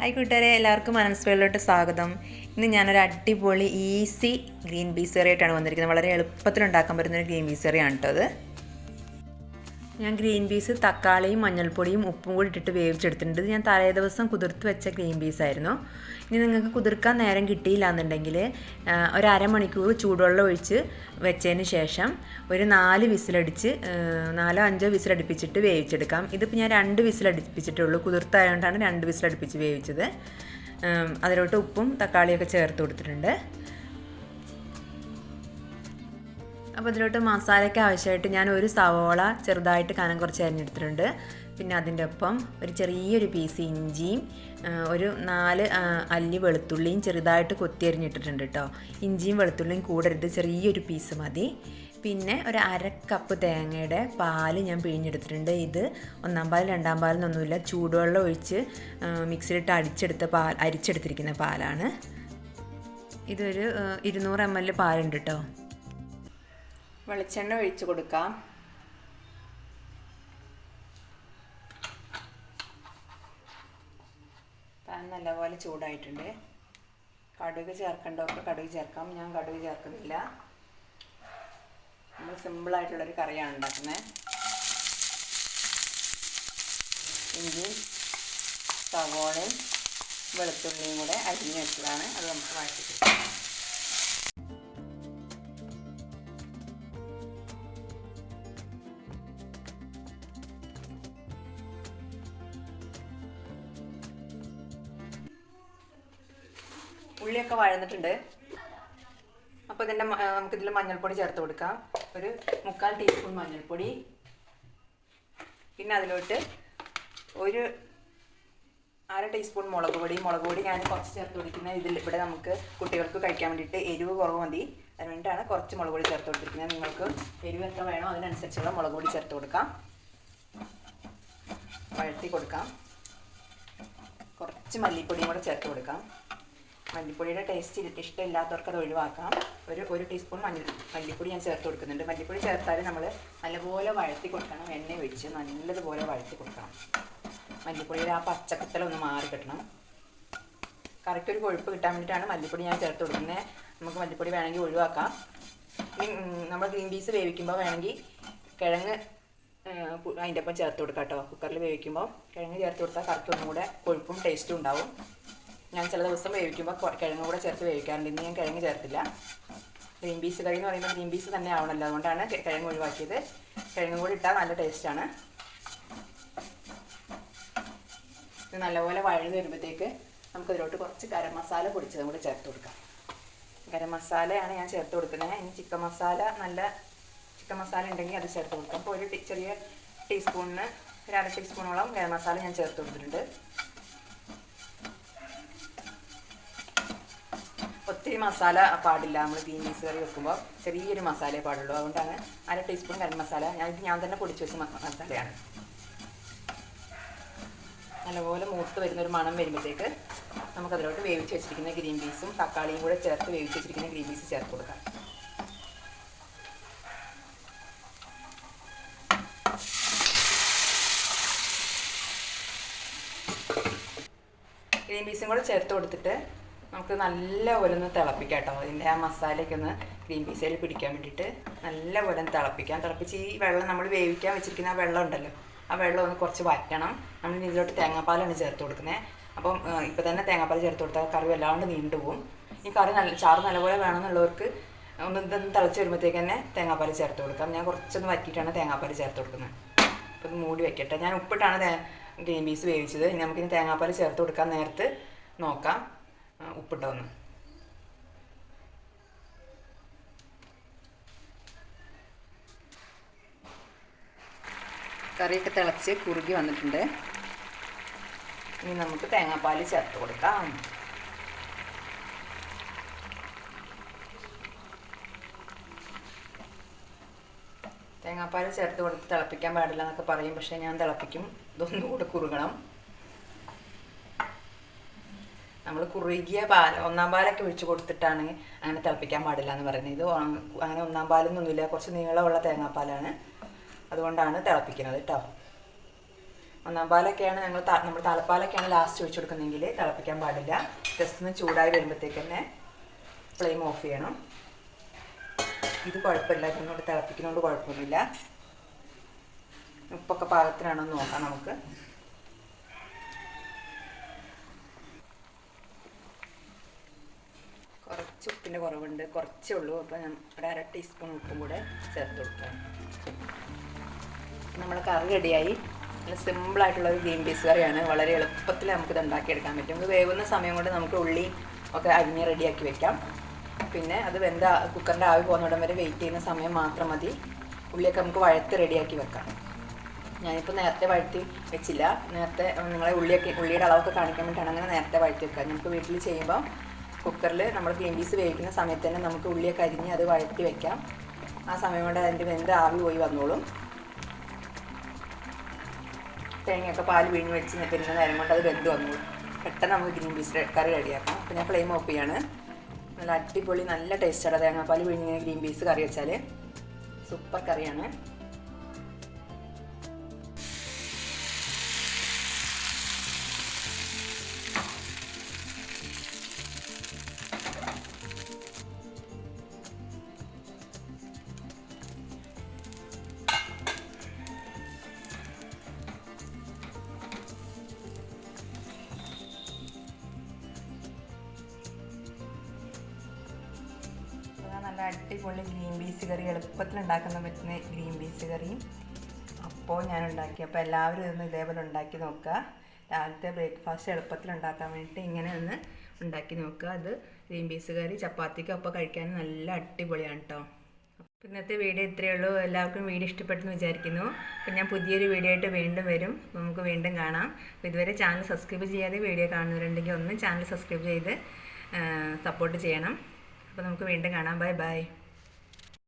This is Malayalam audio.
ഹായ് കൂട്ടുകാരെ, എല്ലാവർക്കും മനസ്സുകളിലോട്ട് സ്വാഗതം. ഇന്ന് ഞാനൊരു അടിപൊളി ഈസി ഗ്രീൻ പീസ് കറിയായിട്ടാണ് വന്നിരിക്കുന്നത്. വളരെ എളുപ്പത്തിൽ ഉണ്ടാക്കാൻ പറ്റുന്നൊരു ഗ്രീൻ പീസ് കറിയാണ് കേട്ടോ അത്. ഞാൻ ഗ്രീൻ പീസ് തക്കാളിയും മഞ്ഞൾപ്പൊടിയും ഉപ്പും കൂടി ഇട്ടിട്ട് വേവിച്ചെടുത്തിട്ടുണ്ട്. ഞാൻ തലേ ദിവസം കുതിർത്ത് വെച്ച ഗ്രീൻ പീസായിരുന്നു. ഇനി നിങ്ങൾക്ക് കുതിർക്കാൻ നേരം കിട്ടിയില്ല എന്നുണ്ടെങ്കിൽ ഒരു അരമണിക്കൂർ ചൂടുവെള്ളം ഒഴിച്ച് വെച്ചതിന് ശേഷം ഒരു 4 വിസിലടിച്ച് 4-5 വിസിലടുപ്പിച്ചിട്ട് വേവിച്ചെടുക്കാം. ഇതിപ്പോൾ ഞാൻ 2 വിസിലടുപ്പിച്ചിട്ടുള്ളൂ. കുതിർത്തായതുകൊണ്ടാണ് 2 വിസിലടുപ്പിച്ച് വേവിച്ചത്. അതിലോട്ട് ഉപ്പും തക്കാളിയൊക്കെ ചേർത്ത് കൊടുത്തിട്ടുണ്ട്. അപ്പോൾ ഇതിലോട്ട് മസാലയ്ക്ക് ആവശ്യമായിട്ട് ഞാൻ ഒരു സവോള ചെറുതായിട്ട് കനം കുറച്ച് അരിഞ്ഞെടുത്തിട്ടുണ്ട്. പിന്നെ അതിൻ്റെ ഒപ്പം ഒരു ചെറിയൊരു പീസ് ഇഞ്ചിയും ഒരു 4 അല്ലി വെളുത്തുള്ളിയും ചെറുതായിട്ട് കൊത്തി അരിഞ്ഞിട്ടിട്ടുണ്ട് കേട്ടോ. ഇഞ്ചിയും വെളുത്തുള്ളിയും കൂടരുത്, ചെറിയൊരു പീസ് മതി. പിന്നെ ഒരു 1/2 കപ്പ് തേങ്ങയുടെ പാല് ഞാൻ പിഴിഞ്ഞെടുത്തിട്ടുണ്ട്. ഇത് 1-ാം പാൽ 2-ാം പാലെന്നൊന്നുമില്ല, ചൂടുവെള്ളം ഒഴിച്ച് മിക്സിയിലിട്ട് അരിച്ചെടുത്തിരിക്കുന്ന പാലാണ്. ഇതൊരു 200 ml പാലുണ്ട് കേട്ടോ. വെളിച്ചെണ്ണ ഒഴിച്ച് കൊടുക്കാം. പാൻ നല്ലപോലെ ചൂടായിട്ടുണ്ട്. കടുക് ചേർക്കേണ്ടവർക്ക് കടുക് ചേർക്കാം. ഞാൻ കടുക് ചേർക്കുന്നില്ല. നമ്മൾ സിമ്പിളായിട്ടുള്ളൊരു കറിയാണ് ഉണ്ടാക്കുന്നത്. ഇഞ്ചിയും സവോളയും വെളുത്തുള്ളിയും കൂടെ അരിഞ്ഞ് വെച്ചതാണ്. അത് നമുക്ക് വഴറ്റിട്ട് ഉള്ളിയൊക്കെ വഴന്നിട്ടുണ്ട്. അപ്പോൾ നമുക്കിതിൽ മഞ്ഞൾപ്പൊടി ചേർത്ത് കൊടുക്കാം. ഒരു 3/4 ടീസ്പൂൺ മഞ്ഞൾപ്പൊടി. പിന്നെ അതിലോട്ട് ഒരു 1/2 ടീസ്പൂൺ മുളക് പൊടി ഞാൻ കുറച്ച് ചേർത്ത് കൊടുക്കുന്നത്. ഇവിടെ നമുക്ക് കുട്ടികൾക്ക് കഴിക്കാൻ വേണ്ടിയിട്ട് എരിവ് കുറവ് മതി. അതുകൊണ്ടാണ് കുറച്ച് മുളക് പൊടി ചേർത്ത് കൊടുത്തിരിക്കുന്നത്. നിങ്ങൾക്ക് എരിവ് എത്ര വേണോ അതിനനുസരിച്ചുള്ള മുളക് പൊടി ചേർത്ത് കൊടുക്കാം. വഴറ്റി കൊടുക്കാം. കുറച്ച് മല്ലിപ്പൊടിയും കൂടെ ചേർത്ത് കൊടുക്കാം. മല്ലിപ്പൊടിയുടെ ടേസ്റ്റ് ഇഷ്ടമില്ലാത്തവർക്ക് അത് ഒഴിവാക്കാം. ഒരു ടീസ്പൂൺ മല്ലിപ്പൊടി ഞാൻ ചേർത്ത് കൊടുക്കുന്നുണ്ട്. മല്ലിപ്പൊടി ചേർത്താൽ നമ്മൾ നല്ലപോലെ വഴറ്റി കൊടുക്കണം. എണ്ണ ഒഴിച്ച് നല്ലതുപോലെ വഴറ്റി കൊടുക്കണം. മല്ലിപ്പൊടിയുടെ ആ പച്ചക്കത്തലൊന്ന് മാറി കിട്ടണം. കറിക്കൊരു കൊഴുപ്പ് കിട്ടാൻ വേണ്ടിയിട്ടാണ് മല്ലിപ്പൊടി ഞാൻ ചേർത്ത് കൊടുക്കുന്നത്. നമുക്ക് മല്ലിപ്പൊടി വേണമെങ്കിൽ ഒഴിവാക്കാം. നമ്മൾ ഗ്രീൻ പീസ് വേവിക്കുമ്പോൾ വേണമെങ്കിൽ കിഴങ്ങ് അതിൻ്റെ ഒപ്പം ചേർത്ത് കൊടുക്കാം കേട്ടോ. കുക്കറിൽ വേവിക്കുമ്പോൾ കിഴങ്ങ് ചേർത്ത് കൊടുത്താൽ കറിക്കൊന്നും കൂടെ കൊഴുപ്പും ടേസ്റ്റും ഉണ്ടാവും. ഞാൻ ചില ദിവസം വേവിക്കുമ്പോൾ കിഴങ്ങ് കൂടെ ചേർത്ത് വേവിക്കാറുണ്ട്. ഇന്ന് ഞാൻ കിഴങ്ങ് ചേർത്തില്ല. ഗ്രീൻ പീസ് കറി എന്ന് പറയുമ്പോൾ ഗ്രീൻ പീസ് തന്നെ ആവണമല്ലോ, അതുകൊണ്ടാണ് കിഴങ്ങ് ഒഴിവാക്കിയത്. കിഴങ്ങും കൂടി ഇട്ടാൽ നല്ല ടേസ്റ്റാണ്. ഇത് നല്ലപോലെ വഴന്ന് വരുമ്പോഴത്തേക്ക് നമുക്കതിലോട്ട് കുറച്ച് ഗരം മസാല പൊടിച്ചതും കൂടി ചേർത്ത് കൊടുക്കാം. ഗരം മസാലയാണ് ഞാൻ ചേർത്ത് കൊടുക്കുന്നത്. ഇനി ചിക്കൻ മസാല ഉണ്ടെങ്കിൽ അത് ചേർത്ത് കൊടുക്കാം. അപ്പോൾ ഒരു ചെറിയ ടീസ്പൂണിന് ഒരു 1/2 ടീസ്പൂണോളം ഗരം മസാല ഞാൻ ചേർത്ത് കൊടുത്തിട്ടുണ്ട്. ഒത്തിരി മസാല പാടില്ല. നമ്മൾ ഗ്രീൻ പീസ് കറി വെക്കുമ്പോൾ ചെറിയൊരു മസാലയെ പാടുള്ളൂ. അതുകൊണ്ടാണ് 1/2 ടീസ്പൂൺ ഗരം മസാല. ഞാൻ തന്നെ പൊടിച്ച് വെച്ച മസാലയാണ്. നല്ലപോലെ മൂത്ത് വരുന്നൊരു മണം വരുമ്പോഴത്തേക്ക് നമുക്കതിലോട്ട് വേവിച്ച് വെച്ചിരിക്കുന്ന ഗ്രീൻ പീസും തക്കാളിയും കൂടെ ചേർത്ത് വേവിച്ച് വെച്ചിരിക്കുന്ന ഗ്രീൻ പീസ് ചേർത്ത് കൊടുക്കാം. ഗ്രീൻ പീസും കൂടെ ചേർത്ത് കൊടുത്തിട്ട് നമുക്ക് നല്ലപോലെ ഒന്ന് തിളപ്പിക്കാം കേട്ടോ. അതിൻ്റെ ആ മസാലയൊക്കെ ഒന്ന് ഗ്രീൻ പീസിൽ പിടിക്കാൻ വേണ്ടിയിട്ട് നല്ലപോലെ തിളപ്പിക്കാം. തിളപ്പിച്ച് ഈ വെള്ളം നമ്മൾ വേവിക്കാൻ വെച്ചിരിക്കുന്ന ആ വെള്ളം ഉണ്ടല്ലോ, ആ വെള്ളം ഒന്ന് കുറച്ച് വറ്റണം. നമ്മൾ ഇതിലോട്ട് തേങ്ങാപ്പാലാണ് ചേർത്ത് കൊടുക്കുന്നത്. അപ്പം ഇപ്പോൾ തന്നെ തേങ്ങാപ്പാൽ ചേർത്ത് കൊടുത്താൽ കറി വല്ലാണ്ട് നീണ്ടു പോകും. ഈ കറി ചാറ് നല്ലപോലെ വേണമെന്നുള്ളവർക്ക് ഇതൊന്ന് തിളച്ച് വരുമ്പോഴത്തേക്ക് തന്നെ തേങ്ങാപ്പാൽ ചേർത്ത് കൊടുക്കാം. ഞാൻ കുറച്ചൊന്ന് വറ്റിയിട്ടാണ് തേങ്ങാപ്പാൽ ചേർത്ത് കൊടുക്കുന്നത്. അപ്പോൾ ഇത് മൂടി വയ്ക്കട്ടെ. ഞാൻ ഉപ്പിട്ടാണ് ഗ്രീൻ പീസ് വേവിച്ചത്. ഇനി നമുക്കിനി തേങ്ങാപ്പാൽ ചേർത്ത് കൊടുക്കാൻ നേരത്ത് നോക്കാം ഉപ്പിട്ടോന്ന്. കറിയൊക്കെ തിളച്ച് കുറുകി വന്നിട്ടുണ്ട്. ഇനി നമുക്ക് തേങ്ങാപ്പാൽ ചേർത്ത് കൊടുക്കാം. തേങ്ങാപ്പാൽ ചേർത്ത് കൊടുത്ത് തിളപ്പിക്കാൻ പാടില്ല എന്നൊക്കെ പറയും. പക്ഷേ ഞാൻ തിളപ്പിക്കും. ഇതൊന്നുകൂടെ കുറുകണം. നമ്മൾ കുറുകിയ പാൽ 1-ാം പാലൊക്കെ ഒഴിച്ച് കൊടുത്തിട്ടാണ് അങ്ങനെ തിളപ്പിക്കാൻ പാടില്ല എന്ന് പറയുന്നത്. ഇത് അങ്ങനെ 1-ാം പാലൊന്നുമില്ല, കുറച്ച് നീളമുള്ള തേങ്ങാപ്പാലാണ്. അതുകൊണ്ടാണ് തിളപ്പിക്കുന്നത് കേട്ടോ. ഒന്നാം പാലൊക്കെയാണ് നമ്മൾ തലപ്പാലൊക്കെയാണ് ലാസ്റ്റ് ഒഴിച്ചു കൊടുക്കുന്നതെങ്കിൽ തിളപ്പിക്കാൻ പാടില്ല. ജസ്റ്റ് ഒന്ന് ചൂടായി വരുമ്പോഴത്തേക്ക് തന്നെ ഫ്ലെയിം ഓഫ് ചെയ്യണം. ഇത് കുഴപ്പമില്ല, ഇതിനോട് തിളപ്പിക്കുന്നതുകൊണ്ട് കുഴപ്പമൊന്നുമില്ല. ഉപ്പൊക്കെ പാകത്തിനാണോ എന്ന് നോക്കാം നമുക്ക്. കുറച്ച് ഉപ്പിൻ്റെ കുറവുണ്ട്, കുറച്ചേ ഉള്ളൂ. അപ്പോൾ ഞാൻ ഒരു 1/2 ടീസ്പൂൺ ഉപ്പും കൂടെ ചേർത്ത് കൊടുക്കാം. നമ്മുടെ കറി റെഡിയായി. നല്ല സിമ്പിളായിട്ടുള്ളൊരു ഗ്രീൻ പീസ് കറിയാണ്. വളരെ എളുപ്പത്തിൽ നമുക്കിത് ഉണ്ടാക്കിയെടുക്കാൻ പറ്റും. നമുക്ക് വേവുന്ന സമയം കൊണ്ട് നമുക്ക് ഉള്ളി ഒക്കെ അരിഞ്ഞ് റെഡിയാക്കി വെക്കാം. പിന്നെ അത് കുക്കറിൻ്റെ ആവി പോകുന്നിടം വരെ വെയിറ്റ് ചെയ്യുന്ന സമയം മാത്രം മതി. ഉള്ളിയൊക്കെ നമുക്ക് വഴത്ത് റെഡിയാക്കി വെക്കാം. ഞാനിപ്പോൾ നേരത്തെ വഴറ്റി വെച്ചില്ല. നേരത്തെ നിങ്ങളെ ഉള്ളിയുടെ അളവൊക്കെ കാണിക്കാൻ വേണ്ടിയിട്ടാണ് അങ്ങനെ നേരത്തെ വഴറ്റി വെക്കുക. നമുക്ക് വീട്ടിൽ ചെയ്യുമ്പോൾ കുക്കറിൽ നമ്മൾ ഗ്രീൻ പീസ് വേവിക്കുന്ന സമയത്ത് തന്നെ നമുക്ക് ഉള്ളിയൊക്കെ അരിഞ്ഞ് അത് വഴറ്റി വെക്കാം. ആ സമയം കൊണ്ട് അതിൻ്റെ വെന്ത് ആവി പോയി വന്നോളും. തേങ്ങയൊക്കെ പാൽ പിഴിഞ്ഞ് വെച്ച് പിന്നെ നേരം കൊണ്ട് അത് വെന്ത് വന്നോളും. പെട്ടെന്ന് നമുക്ക് ഗ്രീൻ പീസ് കറി റെഡിയാക്കാം. അപ്പോൾ ഞാൻ ഫ്ലെയിം ഓഫ് ചെയ്യാണ്. നല്ല അടിപൊളി നല്ല ടേസ്റ്റാണ് തേങ്ങാപ്പാൽ പിഴിഞ്ഞ് ഗ്രീൻ പീസ് കറി വെച്ചാൽ. സൂപ്പർ കറിയാണ്. നല്ല അടിപൊളി ഗ്രീൻ പീസ് കറി, എളുപ്പത്തിൽ ഉണ്ടാക്കാൻ പറ്റുന്ന ഗ്രീൻ പീസ് കറിയും അപ്പോൾ ഞാൻ ഉണ്ടാക്കി. അപ്പോൾ എല്ലാവരും ഇതൊന്ന് ഇതേപോലെ ഉണ്ടാക്കി നോക്കുക. രാവിലത്തെ ബ്രേക്ക്ഫാസ്റ്റ് എളുപ്പത്തിൽ ഉണ്ടാക്കാൻ വേണ്ടിയിട്ട് ഇങ്ങനെ ഒന്ന് ഉണ്ടാക്കി നോക്കുക. അത് ഗ്രീൻ പീസ് കറി ചപ്പാത്തിക്ക് ഒപ്പം കഴിക്കാൻ നല്ല അടിപൊളിയാണ് കേട്ടോ. അപ്പോൾ ഇന്നത്തെ വീഡിയോ ഇത്രയേ ഉള്ളൂ. എല്ലാവർക്കും വീഡിയോ ഇഷ്ടപ്പെട്ടെന്ന് വിചാരിക്കുന്നു. അപ്പോൾ ഞാൻ പുതിയൊരു വീഡിയോ ആയിട്ട് വീണ്ടും വരും. നമുക്ക് വീണ്ടും കാണാം. അപ്പോൾ ഇതുവരെ ചാനൽ സബ്സ്ക്രൈബ് ചെയ്യാതെ വീഡിയോ കാണുന്നവരുണ്ടെങ്കിൽ ഒന്ന് ചാനൽ സബ്സ്ക്രൈബ് ചെയ്ത് സപ്പോർട്ട് ചെയ്യണം. അപ്പോൾ നമുക്ക് വീണ്ടും കാണാം. Bye bye.